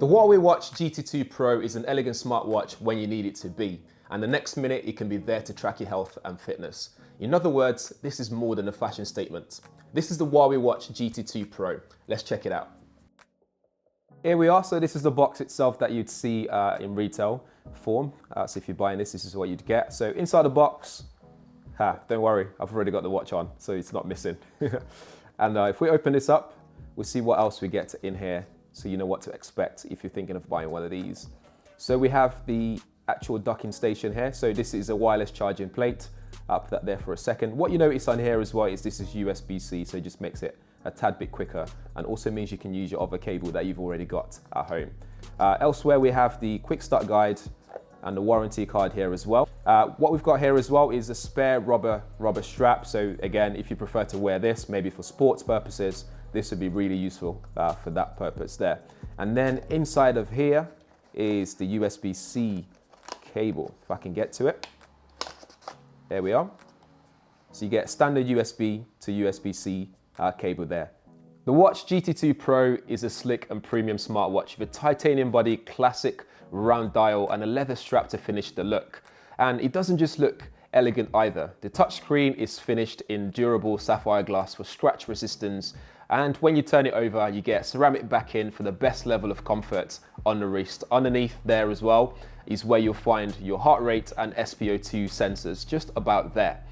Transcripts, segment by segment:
The Huawei Watch GT2 Pro is an elegant smartwatch when you need it to be, and the next minute it can be there to track your health and fitness. In other words, this is more than a fashion statement. This is the Huawei Watch GT2 Pro. Let's check it out. Here we are. So this is the box itself that you'd see in retail form. So if you're buying this, this is what you'd get. So inside the box, don't worry, I've already got the watch on, so it's not missing. And if we open this up, we'll see what else we get in here, so you know what to expect if you're thinking of buying one of these. So we have the actual docking station here. So this is a wireless charging plate. I'll put that there for a second. What you notice on here as well is this is USB-C, so it just makes it a tad bit quicker, and also means you can use your other cable that you've already got at home. Elsewhere we have the quick start guide and the warranty card here as well. What we've got here as well is a spare rubber strap. So again, if you prefer to wear this, maybe for sports purposes, this would be really useful for that purpose there. And then inside of here is the USB-C cable, if I can get to it. There we are. So you get standard USB to USB-C cable there. The Watch GT2 Pro is a slick and premium smartwatch with a titanium body, classic round dial, and a leather strap to finish the look. And it doesn't just look elegant either. The touchscreen is finished in durable sapphire glass for scratch resistance, and when you turn it over, you get ceramic backing for the best level of comfort on the wrist. Underneath there as well is where you'll find your heart rate and sp02 sensors, just about there.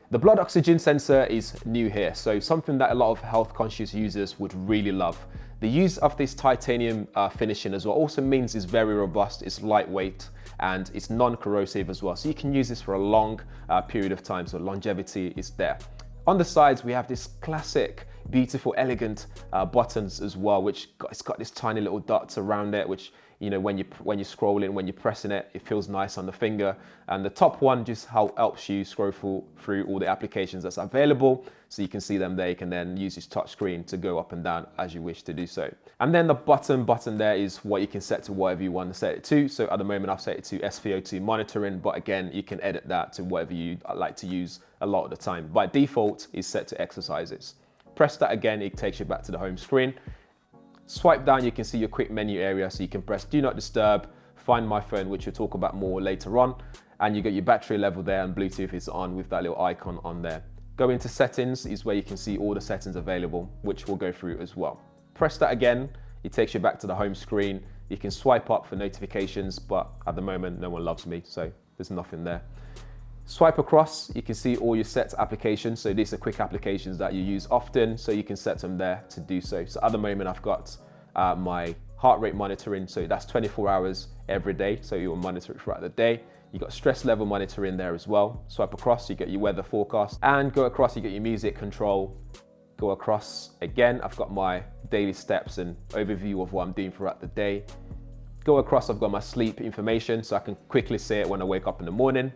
The blood oxygen sensor is new here, so something that a lot of health conscious users would really love. The use of this titanium finishing as well also means it's very robust, it's lightweight, and it's non-corrosive as well. So you can use this for a long period of time, so longevity is there. On the sides, we have this classic, beautiful, elegant buttons as well, it's got this tiny little dots around it, which, you know, when you're scrolling, when you're pressing it, it feels nice on the finger. And the top one just helps you scroll through all the applications that's available, so you can see them there. You can then use this touch screen to go up and down as you wish to do so. And then the button there is what you can set to whatever you want to set it to. So at the moment I've set it to sp02 monitoring, but again, you can edit that to whatever you like to use a lot of the time. By default, is set to exercises. Press that again, it takes you back to the home screen. Swipe down, you can see your quick menu area, so you can press do not disturb, find my phone, which we'll talk about more later on, and you get your battery level there, and Bluetooth is on with that little icon on there. Go into settings is where you can see all the settings available, which we'll go through as well. Press that again, it takes you back to the home screen. You can swipe up for notifications, but at the moment no one loves me, so there's nothing there. Swipe across, you can see all your set applications. So these are quick applications that you use often, so you can set them there to do so. So at the moment I've got my heart rate monitoring, so that's 24 hours every day, so you will monitor it throughout the day. You got stress level monitoring there as well. Swipe across, you get your weather forecast, and go across, you get your music control. Go across again, I've got my daily steps and overview of what I'm doing throughout the day. Go across, I've got my sleep information, so I can quickly see it when I wake up in the morning.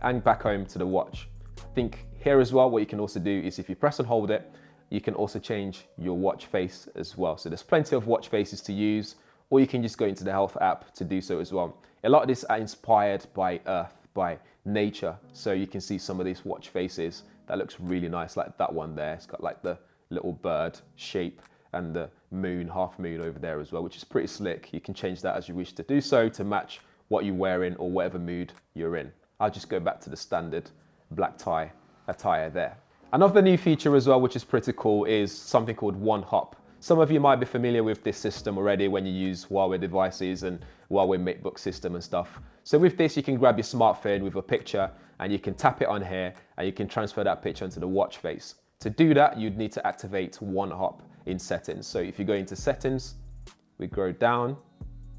And back home to the watch. I think here as well, what you can also do is if you press and hold it, you can also change your watch face as well. So there's plenty of watch faces to use, or you can just go into the health app to do so as well. A lot of this are inspired by Earth, by nature. So you can see some of these watch faces that looks really nice, like that one there. It's got like the little bird shape and the moon, half moon over there as well, which is pretty slick. You can change that as you wish to do so to match what you're wearing or whatever mood you're in. I'll just go back to the standard black tie attire there. Another new feature as well, which is pretty cool, is something called One Hop. Some of you might be familiar with this system already when you use Huawei devices and Huawei MateBook system and stuff. So with this, you can grab your smartphone with a picture and you can tap it on here and you can transfer that picture onto the watch face. To do that, you'd need to activate One Hop in settings. So if you go into settings, we go down.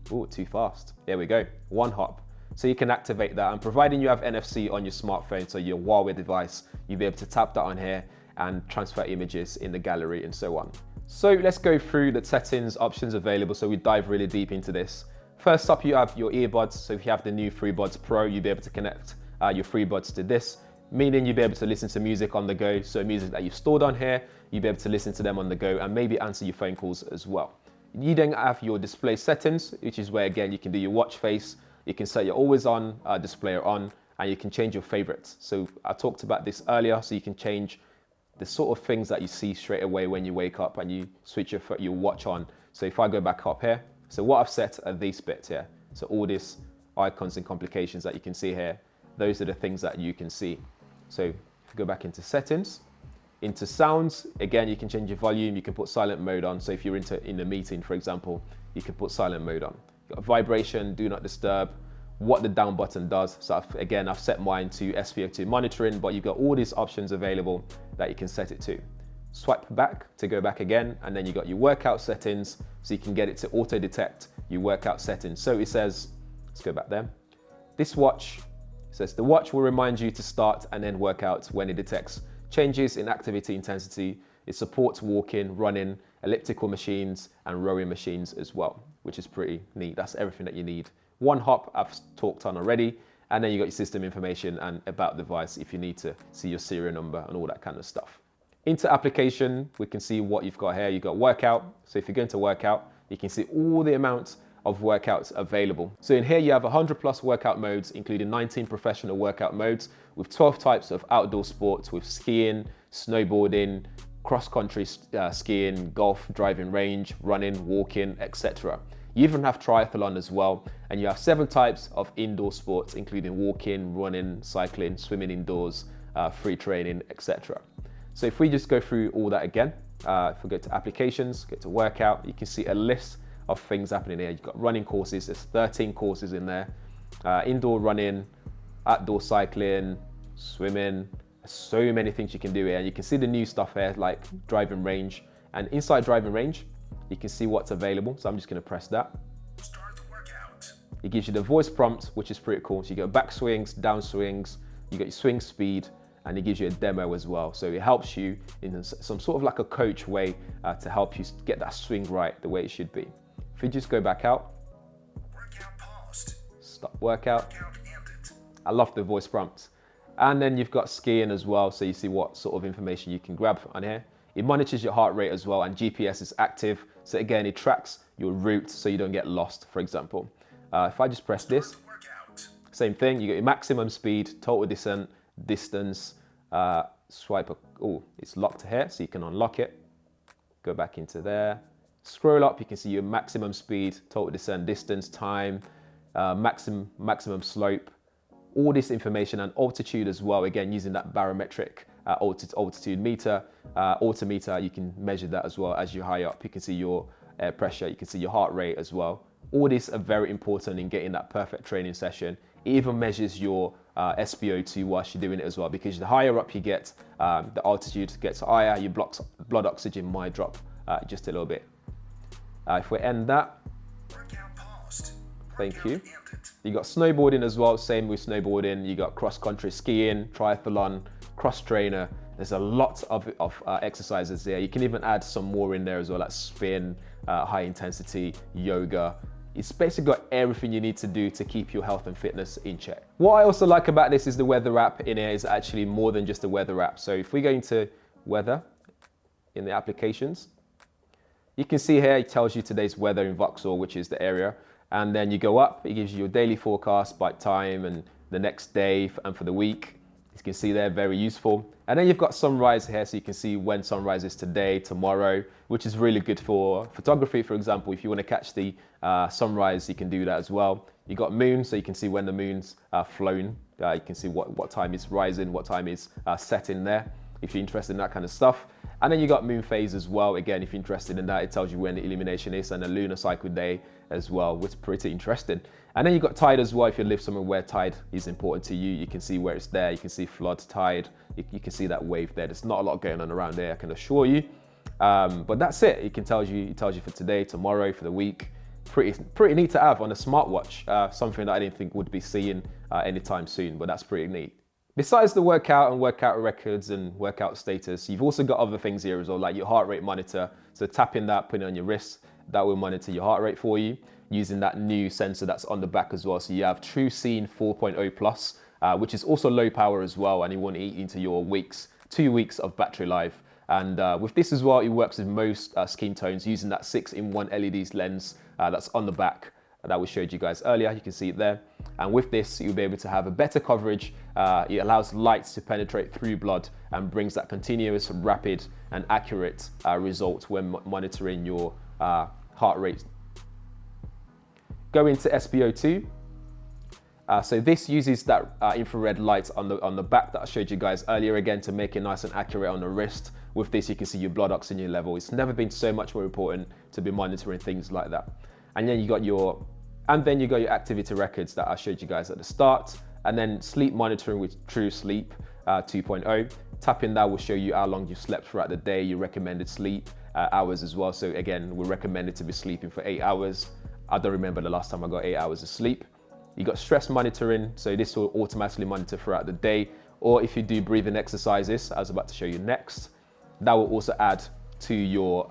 Oh, too fast. There we go, One Hop. So you can activate that, and providing you have NFC on your smartphone, so your Huawei device, you'll be able to tap that on here and transfer images in the gallery and so on. So let's go through the settings options available, so we dive really deep into this. First up, you have your earbuds. So if you have the new FreeBuds Pro, you'll be able to connect your FreeBuds to this, meaning you'll be able to listen to music on the go. So music that you've stored on here, you'll be able to listen to them on the go and maybe answer your phone calls as well. You then have your display settings, which is where again you can do your watch face. You can set your always on display on, and you can change your favorites. So I talked about this earlier, so you can change the sort of things that you see straight away when you wake up and you switch your watch on. So if I go back up here, So what I've set are these bits here. So all these icons and complications that you can see here, those are the things that you can see. So if you go back into settings, into sounds, again, you can change your volume, you can put silent mode on. So if you're in a meeting, for example, you can put silent mode on. You've got vibration, do not disturb, what the down button does. So I've set mine to sp02 monitoring, but you've got all these options available that you can set it to. Swipe back to go back again, and then you got your workout settings, so you can get it to auto detect your workout settings. So it says, let's go back there. This watch says the watch will remind you to start and end workouts when it detects changes in activity intensity. It supports walking, running, elliptical machines, and rowing machines as well, which is pretty neat. That's everything that you need. One hop I've talked on already, and then you got your system information and about the device if you need to see your serial number and all that kind of stuff. Into application, we can see what you've got here. You've got workout. So if you're going to workout, you can see all the amounts of workouts available. So in here you have 100+ workout modes, including 19 professional workout modes with 12 types of outdoor sports with skiing, snowboarding, cross-country skiing, golf, driving range, running, walking, etc. You even have triathlon as well, and you have 7 types of indoor sports, including walking, running, cycling, swimming indoors, free training, etc. So if we just go through all that again, if we go to applications, go to workout, you can see a list of things happening here. You've got running courses, there's 13 courses in there, indoor running, outdoor cycling, swimming, so many things you can do here. And you can see the new stuff here, like driving range. And inside driving range, you can see what's available. So I'm just gonna press that. Start the workout. It gives you the voice prompt, which is pretty cool. So you got back swings, down swings, you got your swing speed, and it gives you a demo as well. So it helps you in some sort of like a coach way to help you get that swing right the way it should be. If you just go back out, Workout paused. stop workout. Workout ended. I love the voice prompts. And then you've got skiing as well, so you see what sort of information you can grab on here. It monitors your heart rate as well, and GPS is active. So again, it tracks your route so you don't get lost, for example. If I just press this, Start the workout. same thing, you get your maximum speed, total descent, distance, swipe, oh, it's locked here, so you can unlock it. Go back into there. Scroll up, you can see your maximum speed, total descent, distance, time, maximum slope, all this information, and altitude as well. Again, using that barometric altitude meter, altimeter, you can measure that as well as you high up. You can see your air pressure, you can see your heart rate as well. All these are very important in getting that perfect training session. It even measures your sp02 whilst you're doing it as well, because the higher up you get, the altitude gets higher, your blood oxygen might drop just a little bit. If we end that, Workout paused. thank you. Workout ended. You got snowboarding as well, same with snowboarding. You got cross-country skiing, triathlon, cross-trainer. There's a lot of exercises there. You can even add some more in there as well, like spin, high intensity, yoga. It's basically got everything you need to do to keep your health and fitness in check. What I also like about this is the weather app in here is actually more than just a weather app. So if we go into weather in the applications, you can see here it tells you today's weather in Vauxhall, which is the area. And then you go up, it gives you your daily forecast by time and the next day and for the week. You can see there, very useful. And then you've got sunrise here, so you can see when sunrise is today, tomorrow, which is really good for photography. For example, if you want to catch the sunrise, you can do that as well. You got moon, so you can see when the moon's flown. You can see what time is rising, what time is setting there, if you're interested in that kind of stuff. And then you got moon phase as well. Again, if you're interested in that, it tells you when the illumination is, and the lunar cycle day as well, which is pretty interesting. And then you got tide as well. If you live somewhere where tide is important to you, you can see where it's there. You can see flood, tide. You can see that wave there. There's not a lot going on around there, I can assure you. But that's it. It tells you for today, tomorrow, for the week. Pretty neat to have on a smartwatch. Something that I didn't think would be seen anytime soon, but that's pretty neat. Besides the workout and workout records and workout status, you've also got other things here as well, like your heart rate monitor. So tapping that, putting it on your wrist, that will monitor your heart rate for you, using that new sensor that's on the back as well. So you have TrueScene 4.0 Plus, which is also low power as well, and you want to eat into your 2 weeks of battery life. And with this as well, it works with most skin tones using that 6-in-1 LED lens that's on the back that we showed you guys earlier. You can see it there. And with this, you'll be able to have a better coverage. It allows light to penetrate through blood and brings that continuous, rapid, and accurate result when monitoring your heart rate Go into sp02. So this uses that infrared light on the back that I showed you guys earlier again to make it nice and accurate on the wrist. With this, you can see your blood oxygen level. It's never been so much more important to be monitoring things like that. And then you got your activity records that I showed you guys at the start, and then sleep monitoring with True Sleep 2.0. Tapping that will show you how long you've slept throughout the day, your recommended sleep hours as well. So again, we're recommended to be sleeping for 8 hours. I don't remember the last time I got 8 hours of sleep. You got stress monitoring, so this will automatically monitor throughout the day. Or if you do breathing exercises, I was about to show you next, that will also add to your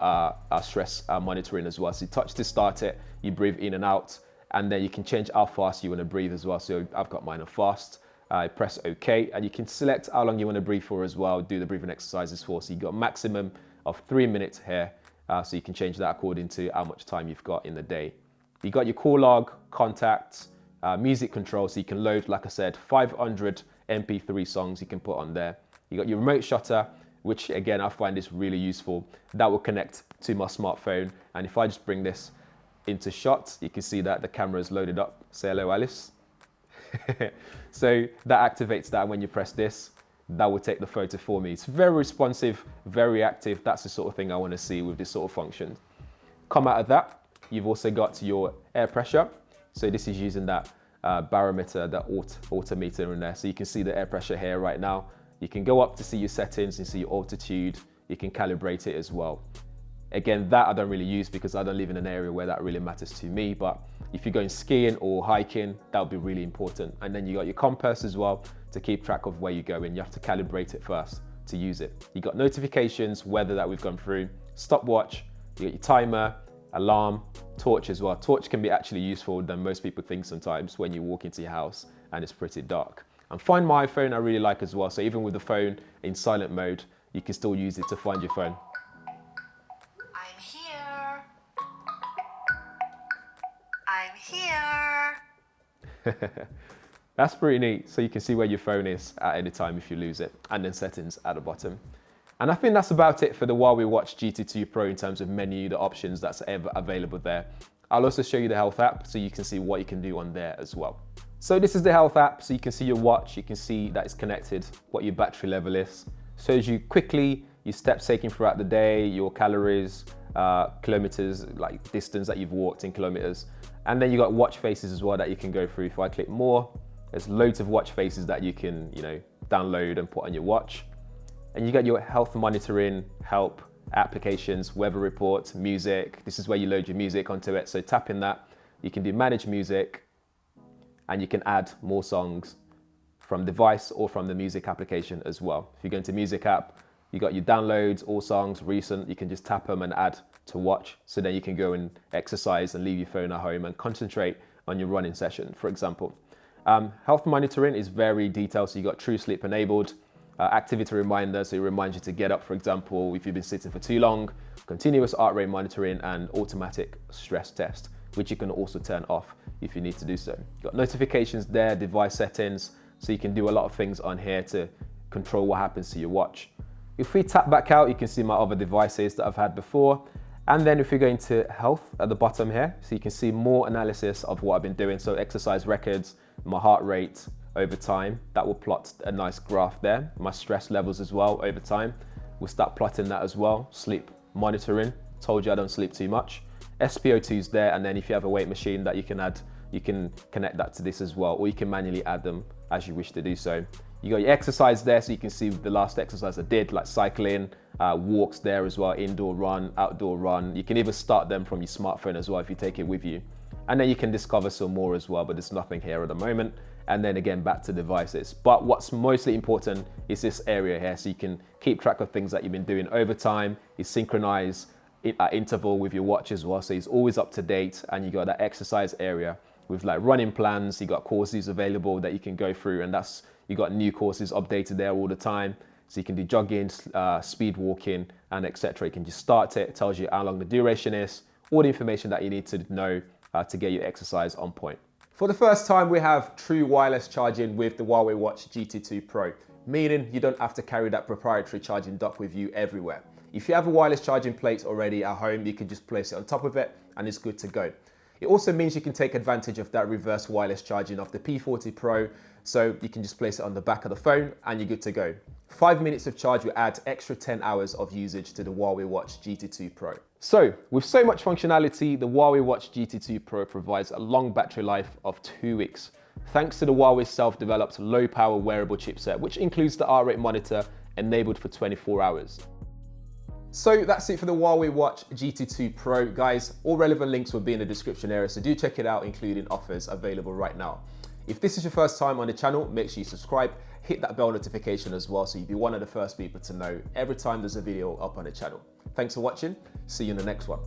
stress monitoring as well. So you touch to start it, you breathe in and out, and then you can change how fast you want to breathe as well. So I've got mine on fast. I press OK, and you can select how long you want to breathe for as well, do the breathing exercises for. So you got a maximum of 3 minutes here, so you can change that according to how much time you've got in the day. You got your call log, contacts, music control, so you can load, like I said, 500 MP3 songs you can put on there. You got your remote shutter, which again, I find this really useful. That will connect to my smartphone. And if I just bring this into shot, you can see that the camera is loaded up. Say hello, Alice. So that activates that. When you press this, that will take the photo for me. It's very responsive, very active. That's the sort of thing I want to see with this sort of function. Come out of that, you've also got your air pressure. So this is using that barometer, that altimeter in there. So you can see the air pressure here right now. You can go up to see your settings and see your altitude. You can calibrate it as well. Again, that I don't really use because I don't live in an area where that really matters to me. But if you're going skiing or hiking, that would be really important. And then you got your compass as well to keep track of where you're going. You have to calibrate it first to use it. You got notifications, weather that we've gone through, stopwatch, you got your timer, alarm, torch as well. Torch can be actually useful than most people think sometimes when you walk into your house and it's pretty dark. And Find My iPhone I really like as well. So even with the phone in silent mode, you can still use it to find your phone. I'm here. I'm here. That's pretty neat. So you can see where your phone is at any time if you lose it, and then settings at the bottom. And I think that's about it for the Huawei Watch GT2 Pro in terms of menu, the options that's available there. I'll also show you the health app so you can see what you can do on there as well. So this is the health app, so you can see your watch, you can see that it's connected, what your battery level is. Shows you quickly your steps taken throughout the day, your calories, kilometers, like distance that you've walked in kilometers. And then you got watch faces as well that you can go through. If I click more, there's loads of watch faces that you can, download and put on your watch. And you got your health monitoring, help, applications, weather reports, music. This is where you load your music onto it. So tapping that, you can do manage music, and you can add more songs from device or from the music application as well. If you go into music app, you got your downloads, all songs, recent, you can just tap them and add to watch. So then you can go and exercise and leave your phone at home and concentrate on your running session, for example. Health monitoring is very detailed. So you got True Sleep enabled, activity reminder. So it reminds you to get up, for example, if you've been sitting for too long, continuous heart rate monitoring, and automatic stress test, which you can also turn off if you need to do so. You've got notifications there, device settings, so you can do a lot of things on here to control what happens to your watch. If we tap back out, you can see my other devices that I've had before. And then if you're going to health at the bottom here, so you can see more analysis of what I've been doing. So exercise records, my heart rate over time, that will plot a nice graph there. My stress levels as well over time. We'll start plotting that as well. Sleep monitoring, told you I don't sleep too much. sp02 is there, and then if you have a weight machine that you can add, you can connect that to this as well, or you can manually add them as you wish to do so. You got your exercise there, so you can see the last exercise I did, like cycling, walks there as well, indoor run, outdoor run. You can even start them from your smartphone as well if you take it with you. And then you can discover some more as well, but there's nothing here at the moment. And then again, back to devices. But what's mostly important is this area here, so you can keep track of things that you've been doing over time. You synchronize at interval with your watch as well, so it's always up to date. And you got that exercise area with like running plans. You got courses available that you can go through, and you got new courses updated there all the time. So you can do jogging, speed walking, and etc. You can just start it. It tells you how long the duration is, all the information that you need to know to get your exercise on point. For the first time, we have true wireless charging with the Huawei Watch GT2 Pro, meaning you don't have to carry that proprietary charging dock with you everywhere. If you have a wireless charging plate already at home, you can just place it on top of it and it's good to go. It also means you can take advantage of that reverse wireless charging of the P40 Pro, so you can just place it on the back of the phone and you're good to go. 5 minutes of charge will add extra 10 hours of usage to the Huawei Watch GT2 Pro. So, with so much functionality, the Huawei Watch GT2 Pro provides a long battery life of 2 weeks, thanks to the Huawei self-developed low-power wearable chipset, which includes the heart rate monitor enabled for 24 hours. So that's it for the Huawei Watch GT2 Pro. Guys, all relevant links will be in the description area, so do check it out, including offers available right now. If this is your first time on the channel, make sure you subscribe, hit that bell notification as well, so you'll be one of the first people to know every time there's a video up on the channel. Thanks for watching, see you in the next one.